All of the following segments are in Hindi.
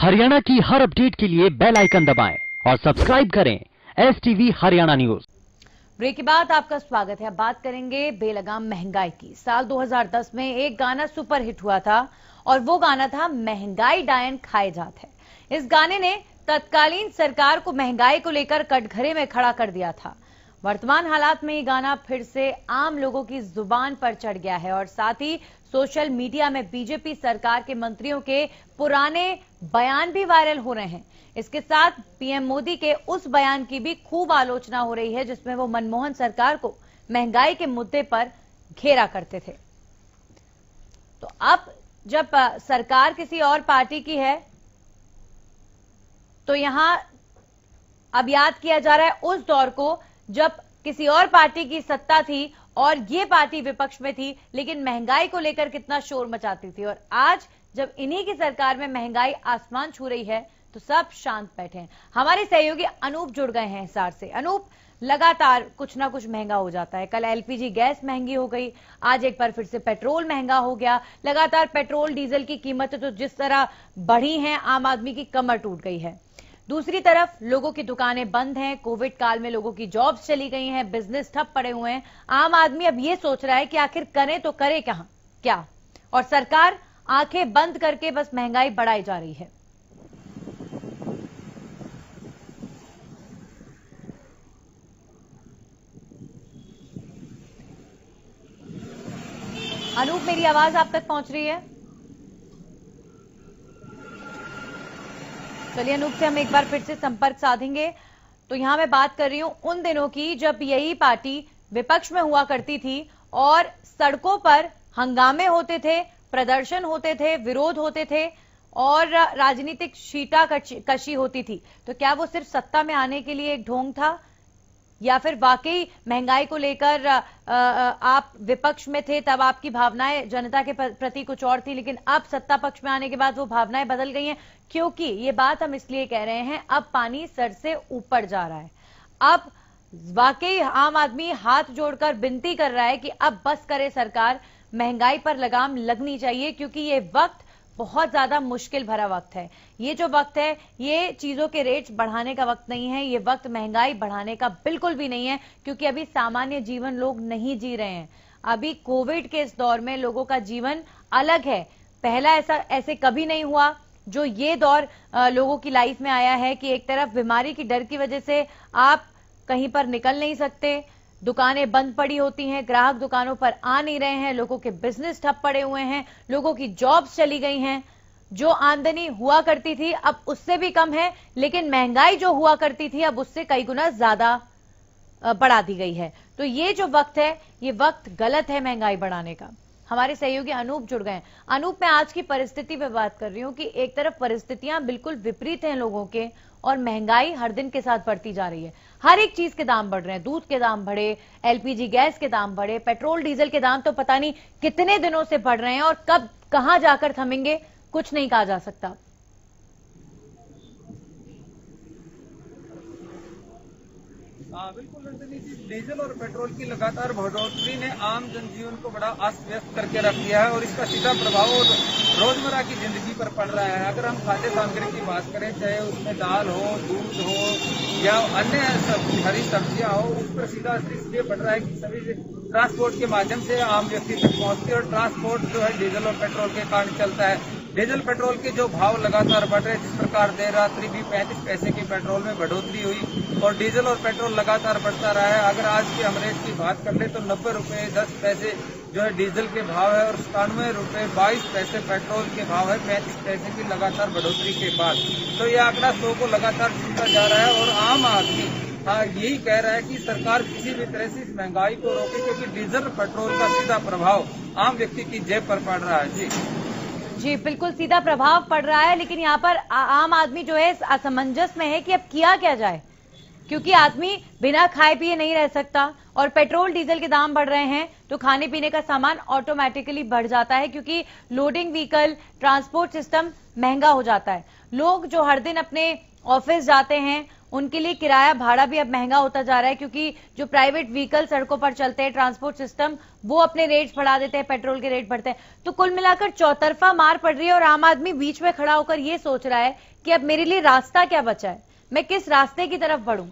हरियाणा की हर अपडेट के लिए बेल आइकन दबाएं और सब्सक्राइब करें STV हरियाणा न्यूज। ब्रेक के बाद आपका स्वागत है। बात करेंगे बेलगाम महंगाई की। साल 2010 में एक गाना सुपर हिट हुआ था और वो गाना था महंगाई डायन खाए जात है। इस गाने ने तत्कालीन सरकार को महंगाई को लेकर कटघरे में खड़ा कर दिया था। वर्तमान हालात में ये गाना फिर से आम लोगों की जुबान पर चढ़ गया है और साथ ही सोशल मीडिया में बीजेपी सरकार के मंत्रियों के पुराने बयान भी वायरल हो रहे हैं। इसके साथ पीएम मोदी के उस बयान की भी खूब आलोचना हो रही है जिसमें वो मनमोहन सरकार को महंगाई के मुद्दे पर घेरा करते थे। तो अब जब सरकार किसी और पार्टी की है तो यहां अब याद किया जा रहा है उस दौर को जब किसी और पार्टी की सत्ता थी और ये पार्टी विपक्ष में थी, लेकिन महंगाई को लेकर कितना शोर मचाती थी। और आज जब इन्हीं की सरकार में महंगाई आसमान छू रही है तो सब शांत बैठे हैं। हमारे सहयोगी अनूप जुड़ गए हैं हिसार से। अनूप, लगातार कुछ ना कुछ महंगा हो जाता है। कल LPG गैस महंगी हो गई, आज एक बार फिर से पेट्रोल महंगा हो गया। लगातार पेट्रोल डीजल की कीमतें तो जिस तरह बढ़ी हैं, आम आदमी की कमर टूट गई है। दूसरी तरफ लोगों की दुकानें बंद हैं, कोविड काल में लोगों की जॉब्स चली गई हैं, बिजनेस ठप पड़े हुए हैं। आम आदमी अब ये सोच रहा है कि आखिर करें तो करे क्या, और सरकार आंखें बंद करके बस महंगाई बढ़ाई जा रही है। अनूप, मेरी आवाज आप तक पहुंच रही है? चलिए अनूप से हम एक बार फिर से संपर्क साधेंगे। तो यहां मैं बात कर रही हूं उन दिनों की जब यही पार्टी विपक्ष में हुआ करती थी और सड़कों पर हंगामे होते थे, प्रदर्शन होते थे, विरोध होते थे और राजनीतिक शीटाकशी होती थी। तो क्या वो सिर्फ सत्ता में आने के लिए एक ढोंग था या फिर वाकई महंगाई को लेकर आप विपक्ष में थे तब आपकी भावनाएं जनता के प्रति कुछ और थी, लेकिन अब सत्ता पक्ष में आने के बाद वो भावनाएं बदल गई हैं? क्योंकि ये बात हम इसलिए कह रहे हैं, अब पानी सर से ऊपर जा रहा है। अब वाकई आम आदमी हाथ जोड़कर विनती कर रहा है कि अब बस करे सरकार, महंगाई पर लगाम लगनी चाहिए, क्योंकि ये वक्त बहुत ज्यादा मुश्किल भरा वक्त है। ये जो वक्त है ये चीजों के रेट्स बढ़ाने का वक्त नहीं है, ये वक्त महंगाई बढ़ाने का बिल्कुल भी नहीं है, क्योंकि अभी सामान्य जीवन लोग नहीं जी रहे हैं। अभी कोविड के इस दौर में लोगों का जीवन अलग है। पहला ऐसे कभी नहीं हुआ जो ये दौर लोगों की लाइफ में आया है कि एक तरफ बीमारी की डर की वजह से आप कहीं पर निकल नहीं सकते, दुकानें बंद पड़ी होती हैं, ग्राहक दुकानों पर आ नहीं रहे हैं, लोगों के बिजनेस ठप पड़े हुए हैं, लोगों की जॉब्स चली गई हैं। जो आमदनी हुआ करती थी अब उससे भी कम है, लेकिन महंगाई जो हुआ करती थी अब उससे कई गुना ज्यादा बढ़ा दी गई है। तो ये जो वक्त है ये वक्त गलत है महंगाई बढ़ाने का। हमारे सहयोगी अनूप जुड़ गए। अनूप, मैं आज की परिस्थिति पे बात कर रही हूं कि एक तरफ परिस्थितियां बिल्कुल विपरीत हैं लोगों के और महंगाई हर दिन के साथ बढ़ती जा रही है। हर एक चीज के दाम बढ़ रहे हैं, दूध के दाम बढ़े, LPG गैस के दाम बढ़े, पेट्रोल डीजल के दाम तो पता नहीं कितने दिनों से बढ़ रहे हैं और कब कहां जाकर थमेंगे कुछ नहीं कहा जा सकता। बिल्कुल डीजल और पेट्रोल की लगातार बढ़ोतरी ने आम जनजीवन को बड़ा अस्त व्यस्त करके रख दिया है और इसका सीधा प्रभाव रोजमर्रा की जिंदगी पर पड़ रहा है। अगर हम खाद्य सामग्री की बात करें, चाहे उसमें दाल हो, दूध हो या अन्य हरी सब्जियां हो, उस पर सीधा इसलिए पड़ रहा है कि सभी ट्रांसपोर्ट के माध्यम से आम व्यक्ति तक पहुंचती है और ट्रांसपोर्ट जो है डीजल और पेट्रोल के कारण चलता है। डीजल पेट्रोल के जो भाव लगातार बढ़ रहे हैं, जिस प्रकार देर रात्रि भी 35 पैसे की पेट्रोल में बढ़ोतरी हुई और डीजल और पेट्रोल लगातार बढ़ता रहा है। अगर आज के हम रेट की बात कर ले तो 90 रुपये 10 पैसे जो है डीजल के भाव है और 97 रुपये 22 पैसे पेट्रोल के भाव है 35 पैसे की लगातार बढ़ोतरी के बाद। तो ये आंकड़ा 100 को लगातार छूता जा रहा है और आम आदमी यही कह रहा है कि सरकार किसी भी तरह से इस महंगाई को रोके, क्योंकि डीजल पेट्रोल का सीधा प्रभाव आम व्यक्ति की जेब पर पड़ रहा है। जी बिल्कुल सीधा प्रभाव पड़ रहा है, लेकिन यहाँ पर आम आदमी जो है असमंजस में है कि अब किया क्या जाए, क्योंकि आदमी बिना खाए पिए नहीं रह सकता और पेट्रोल डीजल के दाम बढ़ रहे हैं तो खाने पीने का सामान ऑटोमेटिकली बढ़ जाता है, क्योंकि लोडिंग व्हीकल ट्रांसपोर्ट सिस्टम महंगा हो जाता है। लोग जो हर दिन अपने ऑफिस जाते हैं उनके लिए किराया भाड़ा भी अब महंगा होता जा रहा है, क्योंकि जो प्राइवेट व्हीकल सड़कों पर चलते हैं, ट्रांसपोर्ट सिस्टम, वो अपने रेट्स बढ़ा देते हैं, पेट्रोल के रेट बढ़ते हैं। तो कुल मिलाकर चौतरफा मार पड़ रही है और आम आदमी बीच में खड़ा होकर ये सोच रहा है कि अब मेरे लिए रास्ता क्या बचा है, मैं किस रास्ते की तरफ बढ़ूं।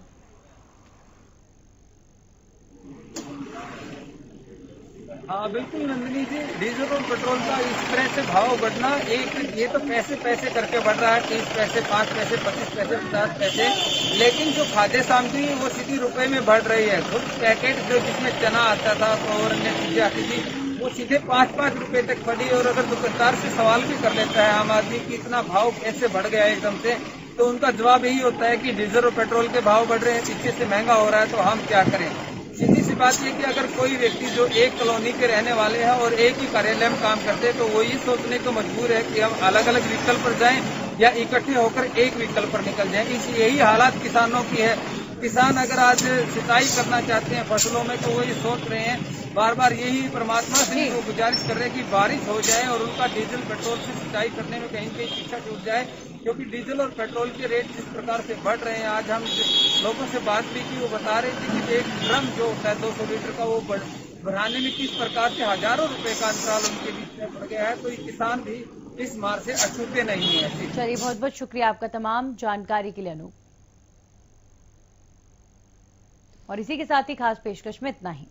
हाँ बिल्कुल नंदिनी जी, डीजल और पेट्रोल का इस तरह से भाव बढ़ना, एक ये तो पैसे पैसे करके बढ़ रहा है, 30 पैसे, 5 पैसे, 25 पैसे, 50 पैसे, लेकिन जो खाद्य सामग्री वो सीधी रुपए में बढ़ रही है। खुद पैकेट जो जिसमें चना आता था और अन्य चीजें आती थी, वो सीधे 5-5 रुपए तक बढ़ी। और अगर दुकानदार से सवाल भी कर लेता है आम आदमी कि इतना भाव कैसे बढ़ गया एकदम से, तो उनका जवाब यही होता है कि डीजल और पेट्रोल के भाव बढ़ रहे हैं, पीछे से महंगा हो रहा है, तो हम क्या करें। सीधी सी बात ये कि अगर कोई व्यक्ति जो एक कॉलोनी के रहने वाले हैं और एक ही कार्यालय में काम करते हैं, तो वो ये सोचने को मजबूर है कि हम अलग अलग व्हीकल पर जाएं या इकट्ठे होकर एक व्हीकल पर निकल जाएं। यही हालात किसानों की है। किसान अगर आज सिंचाई करना चाहते हैं फसलों में, तो वो ये सोच रहे हैं, बार बार यही परमात्मा से वो गुजारिश कर रहे हैं कि बारिश हो जाए और उनका डीजल पेट्रोल से सिंचाई करने में कहीं कहीं पीछा छूट जाए, क्योंकि डीजल और पेट्रोल के रेट जिस प्रकार से बढ़ रहे हैं। आज हम लोगों से बात भी की, वो बता रहे थे कि एक ड्रम जो होता है 200 लीटर का, वो बढ़ाने में किस प्रकार से हजारों रुपए का अंतराल उनके बीच में पड़ गया है। तो ये किसान भी इस मार से अछूते नहीं है। चलिए, बहुत बहुत शुक्रिया आपका तमाम जानकारी के लिए अनूप। और इसी के साथ ही खास पेशकश में इतना ही।